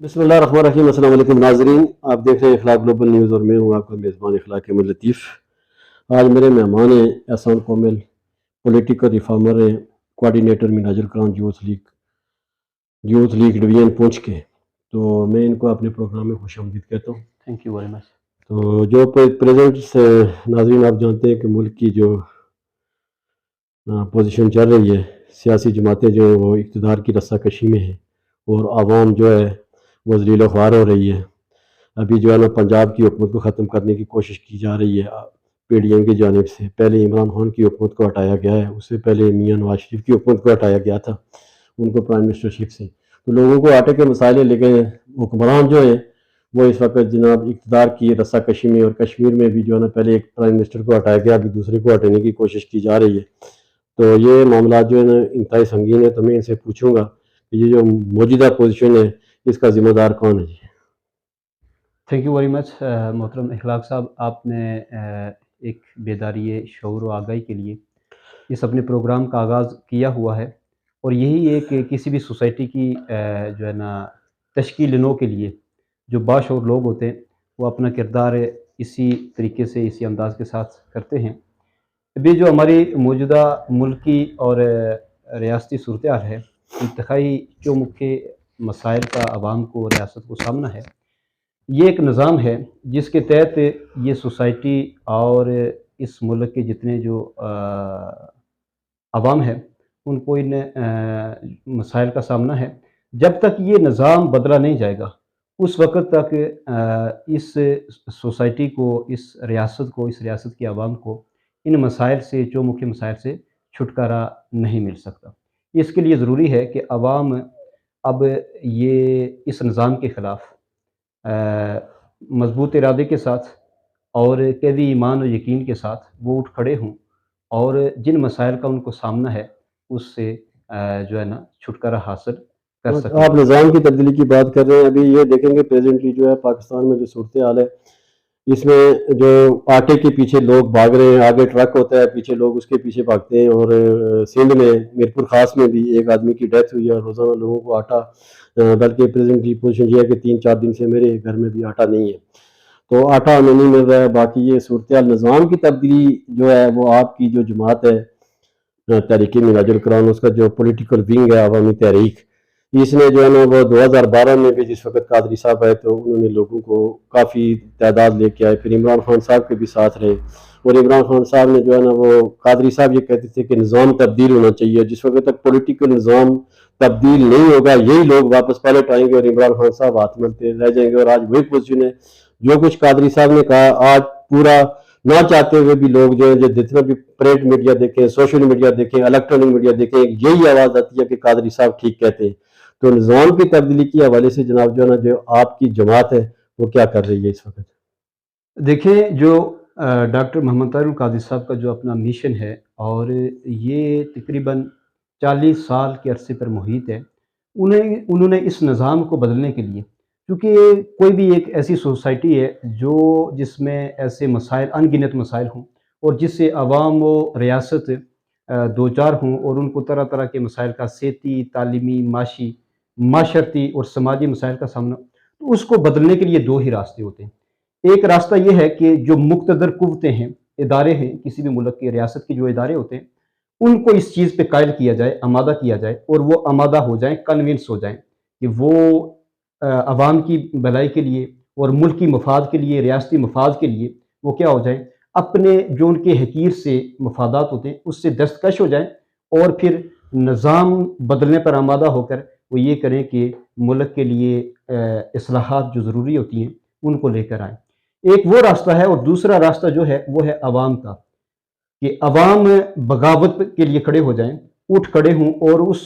بسم اللہ الرحمن الرحیم۔ السلام علیکم ناظرین، آپ دیکھ رہے ہیں اخلاق گلوبل نیوز اور میں ہوں آپ کا میزبان اخلاق احمد لطیف۔ آج میرے مہمان ہیں احسان کومل، پولیٹیکل ریفارمر ہیں، کوآرڈینیٹر مناجر کران یوتھ لیگ ڈویژن پونچھ کے، تو میں ان کو اپنے پروگرام میں خوش آمدید کہتا ہوں۔ Thank you very much. تو جو پریزنٹ ناظرین آپ جانتے ہیں کہ ملک کی جو پوزیشن چل رہی ہے، سیاسی جماعتیں جو ہیں وہ اقتدار کی رسہ کشی میں ہیں اور عوام جو ہے وہ ذلیل و خوار ہو رہی ہے۔ ابھی جو ہے نا پنجاب کی حکومت کو ختم کرنے کی کوشش کی جا رہی ہے پی ڈی ایم کی جانب سے۔ پہلے عمران خان کی حکومت کو ہٹایا گیا ہے، اس سے پہلے میاں نواز شریف کی حکومت کو ہٹایا گیا تھا، ان کو پرائم منسٹرشپ سے۔ تو لوگوں کو آٹے کے مسائل ہیں، لیکن حکمران جو ہیں وہ اس وقت جناب اقتدار کی رسہ کشی میں، اور کشمیر میں بھی جو ہے نا پہلے ایک پرائم منسٹر کو ہٹایا گیا، ابھی دوسرے کو ہٹانے کی کوشش کی جا رہی ہے۔ تو یہ معاملات جو ہے نا انتہائی سنگین ہے۔ تو میں ان سے پوچھوں گا کہ یہ جو موجودہ پوزیشن ہے اس کا ذمہ دار کون ہے جی؟ تھینک یو ویری مچ محترم اخلاق صاحب، آپ نے ایک بیداری شعور و آگاہی کے لیے اس اپنے پروگرام کا آغاز کیا ہوا ہے، اور یہی ایک کسی بھی سوسائٹی کی جو ہے نا تشکیل نو کے لیے جو باشعور لوگ ہوتے ہیں وہ اپنا کردار اسی طریقے سے، اسی انداز کے ساتھ کرتے ہیں۔ ابھی جو ہماری موجودہ ملکی اور ریاستی صورتحال ہے، انتہائی چومکھے مسائل کا عوام کو، ریاست کو سامنا ہے۔ یہ ایک نظام ہے جس کے تحت یہ سوسائٹی اور اس ملک کے جتنے جو عوام ہے ان کو ان مسائل کا سامنا ہے۔ جب تک یہ نظام بدلا نہیں جائے گا اس وقت تک اس سوسائٹی کو، اس ریاست کے عوام کو ان مسائل سے، چومکھے مسائل سے چھٹکارا نہیں مل سکتا۔ اس کے لیے ضروری ہے کہ عوام اب یہ اس نظام کے خلاف مضبوط ارادے کے ساتھ اور قوی ایمان و یقین کے ساتھ وہ اٹھ کھڑے ہوں، اور جن مسائل کا ان کو سامنا ہے اس سے جو ہے نا چھٹکارا حاصل کر سکیں۔ آپ نظام کی تبدیلی کی بات کر رہے ہیں، ابھی یہ دیکھیں گے پریزنٹلی جو ہے پاکستان میں جو صورتحال ہے، اس میں جو آٹے کے پیچھے لوگ بھاگ رہے ہیں، آگے ٹرک ہوتا ہے، پیچھے لوگ اس کے پیچھے بھاگتے ہیں، اور سندھ میں میرپور خاص میں بھی ایک آدمی کی ڈیتھ ہوئی ہے، اور روزانہ لوگوں کو آٹا، بلکہ پریزنٹلی پوزیشن یہ ہے کہ 3-4 دن سے میرے گھر میں بھی آٹا نہیں ہے، تو آٹا ہمیں نہیں مل رہا ہے۔ باقی یہ صورتحال نظام کی تبدیلی جو ہے وہ آپ کی جو جماعت ہے تحریک مناجر کران، اس کا جو پولیٹیکل ونگ ہے عوامی تحریک، اس نے جو ہے نا وہ 2012 میں بھی جس وقت قادری صاحب آئے تو انہوں نے لوگوں کو کافی تعداد لے کے آئے، پھر عمران خان صاحب کے بھی ساتھ رہے، اور عمران خان صاحب نے جو ہے نا وہ قادری صاحب یہ کہتے تھے کہ نظام تبدیل ہونا چاہیے، جس وقت تک پولیٹیکل نظام تبدیل نہیں ہوگا یہی لوگ واپس پلٹ آئیں گے اور عمران خان صاحب ہاتھ ملتے رہ جائیں گے۔ اور آج وہی پوزیشن ہے، جو کچھ قادری صاحب نے کہا آج پورا نہ چاہتے ہوئے بھی لوگ جو ہیں، جو جتنا بھی پرنٹ میڈیا دیکھیں، سوشل میڈیا دیکھیں، الیکٹرانک میڈیا دیکھیں، یہی آواز آتی ہے کہ قادری صاحب ٹھیک کہتے ہیں۔ تو نظام کی تبدیلی کے حوالے سے جناب جو ہے نا جو آپ کی جماعت ہے وہ کیا کر رہی ہے اس وقت؟ دیکھیں، جو ڈاکٹر محمد طاہر القادری صاحب کا جو اپنا میشن ہے، اور یہ تقریباً 40 سال کے عرصے پر محیط ہے، انہوں نے اس نظام کو بدلنے کے لیے، کیونکہ کوئی بھی ایک ایسی سوسائٹی ہے جس میں ایسے مسائل، ان گنت مسائل ہوں، اور جس سے عوام و ریاست دوچار ہوں، اور ان کو طرح طرح کے مسائل کا، صحتی، تعلیمی، معاشی، معاشرتی اور سماجی مسائل کا سامنا، تو اس کو بدلنے کے لیے 2 ہی راستے ہوتے ہیں۔ ایک راستہ یہ ہے کہ جو مقتدر قوتیں ہیں، ادارے ہیں، کسی بھی ملک کی ریاست کے جو ادارے ہوتے ہیں، ان کو اس چیز پہ قائل کیا جائے، آمادہ کیا جائے، اور وہ آمادہ ہو جائیں، کنونس ہو جائیں کہ وہ عوام کی بھلائی کے لیے اور ملکی مفاد کے لیے، ریاستی مفاد کے لیے وہ کیا ہو جائیں، اپنے جو ان کے حقیر سے مفادات ہوتے ہیں اس سے دستکش ہو جائیں، اور پھر نظام بدلنے پر آمادہ ہو کر وہ یہ کریں کہ ملک کے لیے اصلاحات جو ضروری ہوتی ہیں ان کو لے کر آئیں۔ ایک وہ راستہ ہے، اور دوسرا راستہ جو ہے وہ ہے عوام کا، کہ عوام بغاوت کے لیے کھڑے ہو جائیں، اٹھ کھڑے ہوں، اور اس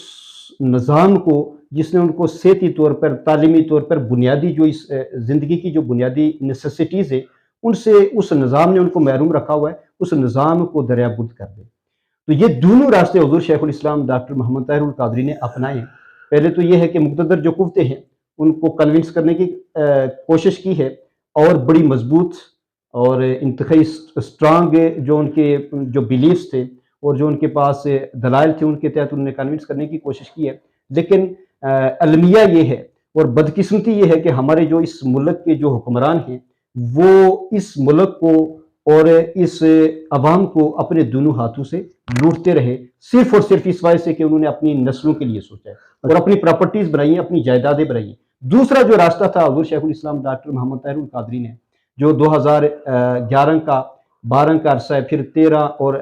نظام کو جس نے ان کو صحتی طور پر، تعلیمی طور پر، بنیادی جو اس زندگی کی جو بنیادی نیسیسٹیز ہے ان سے، اس نظام نے ان کو محروم رکھا ہوا ہے، اس نظام کو دریابرد کر دے۔ تو یہ دونوں راستے حضور شیخ الاسلام ڈاکٹر محمد طاہر القادری نے اپنائے ہیں۔ پہلے تو یہ ہے کہ مقتدر جو قوتیں ہیں ان کو کنونس کرنے کی کوشش کی ہے، اور بڑی مضبوط اور انتہائی اسٹرانگ جو ان کے جو بیلیفس تھے اور جو ان کے پاس دلائل تھے ان کے تحت انہوں نے کنونس کرنے کی کوشش کی ہے، لیکن المیہ یہ ہے اور بدقسمتی یہ ہے کہ ہمارے جو اس ملک کے جو حکمران ہیں وہ اس ملک کو اور اس عوام کو اپنے دونوں ہاتھوں سے لوٹتے رہے، صرف اور صرف اس وجہ سے کہ انہوں نے اپنی نسلوں کے لیے سوچا ہے اور اپنی پراپرٹیز بنائی ہیں، اپنی جائیدادیں بنائی ہیں۔ دوسرا جو راستہ تھا حضور شیخ الاسلام ڈاکٹر محمد طاہر القادری نے، جو 2011 کا 12 کا عرصہ ہے، پھر 13 اور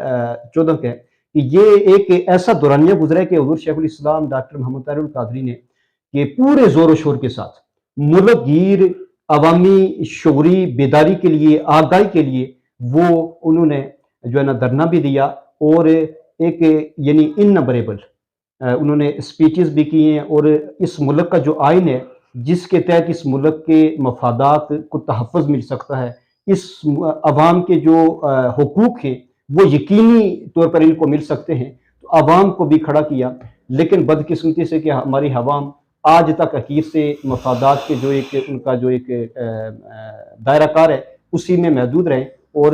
14 کا ہے، کہ یہ ایک ایسا دورانیہ گزرا ہے کہ حضور شیخ الاسلام ڈاکٹر محمد طاہر القادری نے کہ پورے زور و شور کے ساتھ ملک گیر عوامی شعوری بیداری کے لیے، آگاہی کے لیے وہ انہوں نے جو ہے نا دھرنا بھی دیا، اور ایک یعنی انبریبل انہوں نے اسپیچز بھی کی ہیں، اور اس ملک کا جو آئین ہے جس کے تحت اس ملک کے مفادات کو تحفظ مل سکتا ہے، اس عوام کے جو حقوق ہیں وہ یقینی طور پر ان کو مل سکتے ہیں، تو عوام کو بھی کھڑا کیا۔ لیکن بدقسمتی سے کہ ہماری عوام آج تک حقیر سے مفادات کے جو ایک ان کا جو ایک دائرہ کار ہے اسی میں محدود رہے، اور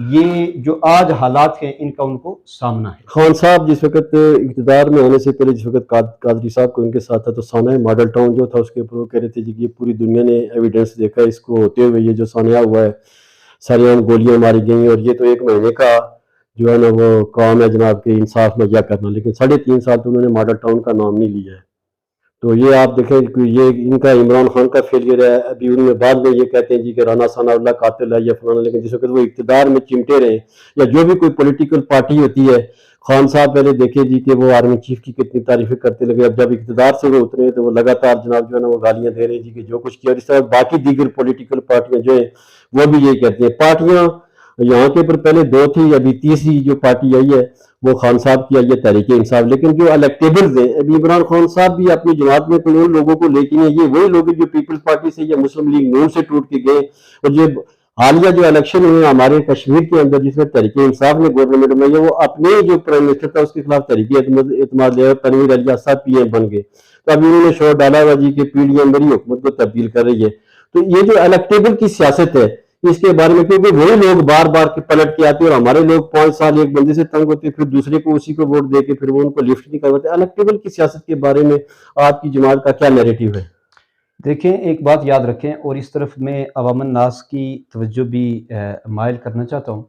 یہ جو آج حالات ہیں ان کا ان کو سامنا ہے۔ خان صاحب جس وقت اقتدار میں آنے سے پہلے، جس وقت قادری صاحب کو ان کے ساتھ تھا، تو سانحہ ماڈل ٹاؤن جو تھا اس کے اوپر وہ کہہ رہے تھے جی کہ یہ پوری دنیا نے ایویڈنس دیکھا ہے اس کو ہوتے ہوئے، یہ جو سانحہ ہوا ہے ساری گولیاں ماری گئیں، اور یہ تو 1 مہینے کا جو ہے نا وہ کام ہے جناب کہ انصاف مہیا کرنا، لیکن 3.5 سال تو انہوں نے ماڈل ٹاؤن کا نام نہیں لیا ہے۔ تو یہ آپ دیکھیں کہ یہ ان کا عمران خان کا فیلئر ہے، ابھی ان میں بعد میں یہ کہتے ہیں جی کہ رانا ثناء اللہ قاتل ہے یا فلانا، لیکن جس وقت وہ اقتدار میں چمٹے رہے یا جو بھی کوئی پولیٹیکل پارٹی ہوتی ہے، خان صاحب پہلے دیکھیں جی کہ وہ آرمی چیف کی کتنی تعریفیں کرتے لگے، اب جب اقتدار سے وہ اترے تو وہ لگاتار جناب جو ہے نا وہ گالیاں دے رہے ہیں جی کہ جو کچھ کیا، اور اس طرح باقی دیگر پولیٹیکل پارٹیاں جو ہیں وہ بھی یہی کہتی ہیں۔ پارٹیاں یہاں کے پر پہلے 2 تھی، ابھی تیسری جو پارٹی آئی ہے وہ خان صاحب کی آئی ہے تحریک انصاف، لیکن جو الیکٹیبلز ہیں ابھی عمران خان صاحب بھی اپنی جماعت میں کوئی ان لوگوں کو لے کے ہیں، یہ وہی لوگ ہیں جو پیپلز پارٹی سے یا مسلم لیگ نون سے ٹوٹ کے گئے، اور جو حالیہ جو الیکشن ہوئے ہمارے کشمیر کے اندر جس میں تحریک انصاف نے گورنمنٹ میں، وہ اپنے جو پرائم منسٹر تھا اس کے خلاف تحریک اعتماد لے تنویر الیاس صاحب پی ایم بن گئے، تو ابھی انہوں نے شور ڈالا ہوا جی کہ پی ڈی ایم میری حکومت کو تبدیل کر رہی ہے۔ تو یہ جو الیکٹیبل کی سیاست ہے اس کے بارے میں، کیونکہ وہی لوگ بار بار کے پلٹ کے آتے ہیں، اور ہمارے لوگ 5 سال ایک بندے سے تنگ ہوتے ہیں، پھر دوسرے کو اسی کو ووٹ دے کے پھر وہ ان کو لفٹ نہیں کرواتے۔ الیکٹیبل کی سیاست کے بارے میں آپ کی جماعت کا کیا نیریٹو ہے؟ دیکھیں ایک بات یاد رکھیں، اور اس طرف میں عوام الناس کی توجہ بھی مائل کرنا چاہتا ہوں،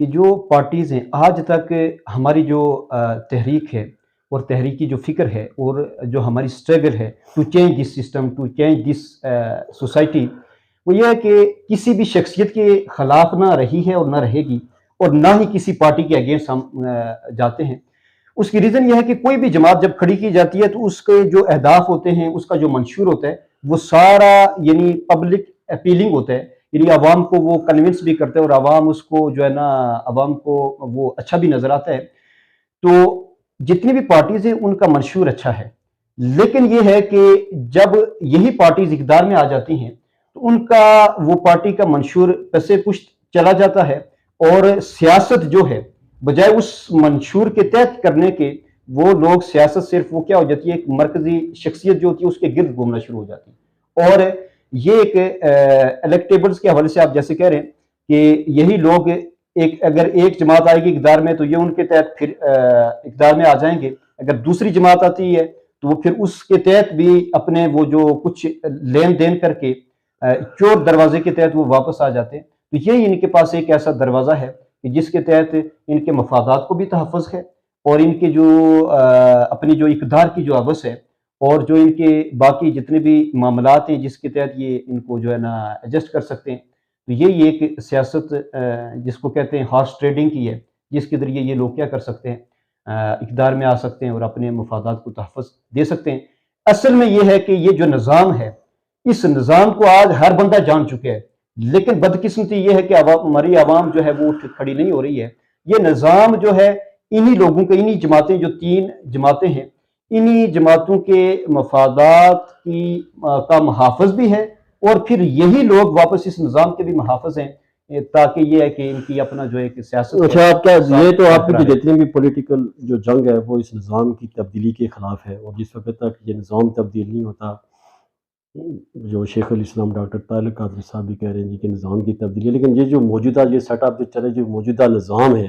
کہ جو پارٹیز ہیں آج تک ہماری جو تحریک ہے اور تحریکی جو فکر ہے اور جو ہماری سٹرگل ہے to change this system, to change this society, وہ یہ ہے کہ کسی بھی شخصیت کے خلاف نہ رہی ہے اور نہ رہے گی، اور نہ ہی کسی پارٹی کے اگینسٹ ہم جاتے ہیں۔ اس کی ریزن یہ ہے کہ کوئی بھی جماعت جب کھڑی کی جاتی ہے تو اس کے جو اہداف ہوتے ہیں، اس کا جو منشور ہوتا ہے وہ سارا یعنی پبلک اپیلنگ ہوتا ہے، یعنی عوام کو وہ کنونس بھی کرتا ہے، اور عوام اس کو جو ہے نا عوام کو وہ اچھا بھی نظر آتا ہے۔ تو جتنی بھی پارٹیز ہیں ان کا منشور اچھا ہے، لیکن یہ ہے کہ جب یہی پارٹیز اقتدار میں آ جاتی ہیں تو ان کا وہ پارٹی کا منشور پسے پشت چلا جاتا ہے، اور سیاست جو ہے بجائے اس منشور کے تحت کرنے کے، وہ لوگ سیاست صرف وہ کیا ہو جاتی ہے، ایک مرکزی شخصیت جو ہوتی ہے اس کے گرد گھومنا شروع ہو جاتی ہے۔ اور یہ ایک الیکٹیبلز کے حوالے سے آپ جیسے کہہ رہے ہیں کہ یہی لوگ اگر ایک جماعت آئے گی اقتدار میں تو یہ ان کے تحت پھر اقتدار میں آ جائیں گے، اگر دوسری جماعت آتی ہے تو وہ پھر اس کے تحت بھی اپنے وہ جو کچھ لین دین کر کے چور دروازے کے تحت وہ واپس آ جاتے ہیں۔ تو یہ ان کے پاس ایک ایسا دروازہ ہے کہ جس کے تحت ان کے مفادات کو بھی تحفظ ہے، اور ان کے جو اپنی جو اقتدار کی جو حوث ہے، اور جو ان کے باقی جتنے بھی معاملات ہیں جس کے تحت یہ ان کو جو ہے نا ایڈجسٹ کر سکتے ہیں۔ تو یہ ایک سیاست جس کو کہتے ہیں ہارس ٹریڈنگ کی ہے، جس کے ذریعے یہ لوگ کیا کر سکتے ہیں، اقتدار میں آ سکتے ہیں اور اپنے مفادات کو تحفظ دے سکتے ہیں۔ اصل میں یہ ہے کہ یہ جو نظام ہے، اس نظام کو آج ہر بندہ جان چکا ہے، لیکن بدقسمتی یہ ہے کہ ہماری عوام جو ہے وہ اٹھ کھڑی نہیں ہو رہی ہے۔ یہ نظام جو ہے انہی لوگوں کے، انہی جماعتیں جو 3 جماعتیں ہیں، انہی جماعتوں کے مفادات کا محافظ بھی ہے، اور پھر یہی لوگ واپس اس نظام کے بھی محافظ ہیں، تاکہ یہ ہے کہ ان کی اپنا جو ایک سیاست اچھا، آپ کیا یہ تو آپ کی جتنی بھی پولیٹیکل جو جنگ ہے وہ اس نظام کی تبدیلی کے خلاف ہے، اور جس وقت تک یہ نظام تبدیل نہیں ہوتا، جو شیخ الاسلام ڈاکٹر طاہر القادری صاحب بھی کہہ رہے ہیں جی کہ نظام کی تبدیلی ہے، لیکن یہ جو موجودہ یہ سیٹ اپ جو چلے، جو موجودہ نظام ہے